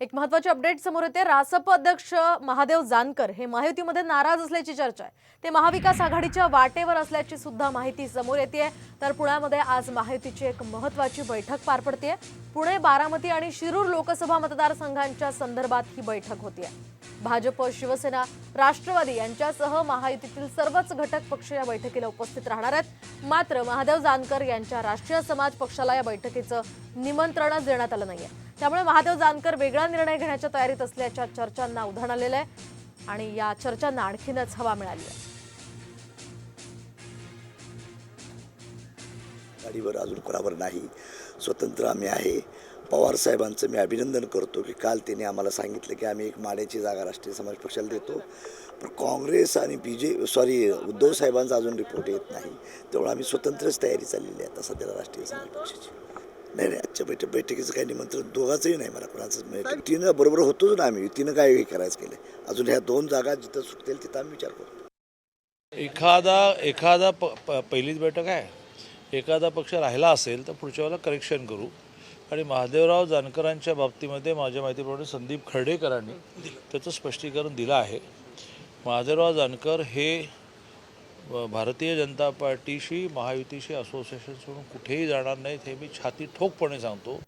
एक महत्त्वाची अपडेट समोर येते। रासप अध्यक्ष महादेव जानकर हे महायुतीमध्ये नाराज असल्याची चर्चा आहे। ते महाविकास आघाडीच्या वाटेवर असल्याची सुद्धा माहिती समोर येते। तर पुण्यामध्ये आज महायुतीची एक महत्त्वाची बैठक पार पडते। पुणे, बारामती आणि शिरूर लोकसभा मतदारसंघांच्या संदर्भात ही बैठक होते। भाजप, शिवसेना, राष्ट्रवादी यांच्यासह महायुतीतील सर्वच घटक पक्ष या बैठकीला उपस्थित राहणार आहेत। मात्र महादेव जानकर यांच्या राष्ट्रीय समाज पक्षाला या बैठकीचं निमंत्रणच देण्यात आलं नाहीये। त्यामुळे महादेव जानकर वेगळा निर्णय घेण्याच्या तयारीत असल्याच्या चर्चांना उधाण आलेलं आहे आणि या चर्चांना आणखीनच हवा मिळाली आहे। गाडीवर अजून कोणावर नाही, स्वतंत्र आम्ही आहे। पवार साहेबांचं मी अभिनंदन करतो की काल त्यांनी आम्हाला सांगितलं की आम्ही एक माड्याची जागा राष्ट्रीय समाज पक्षाला देतो, पण काँग्रेस आणि उद्धव साहेबांचा अजून रिपोर्ट येत नाही, त्यामुळे आम्ही स्वतंत्रच तयारी चाललेली आहे आता सध्याला राष्ट्रीय समाज पक्षाची। नाही, आजच्या बैठकीचं काही निमंत्रण दोघांचंही नाही, मला कोणाचंच नाही। तिनं बरोबर होतोच ना आम्ही, तिनं काय करायचं केलं अजून ह्या दोन जागा जिथं सुटतील तिथं आम्ही विचार करतो। एखादा पहिलीच बैठक आहे, एखादा पक्ष राहिला असेल तर पुढच्या वेळेला करेक्शन करू। आणि महादेवराव जानकरांच्या बाबतीमध्ये माझ्या माहितीप्रमाणे संदीप खर्डेकरांनी त्याचं स्पष्टीकरण दिलं आहे। महादेवराव जानकर हे भारतीय जनता पार्टीशी, महायुतीशी असोसिएशन सोडून कुठेही जाणार नाहीत, हे मी छाती ठोकपणे सांगतो।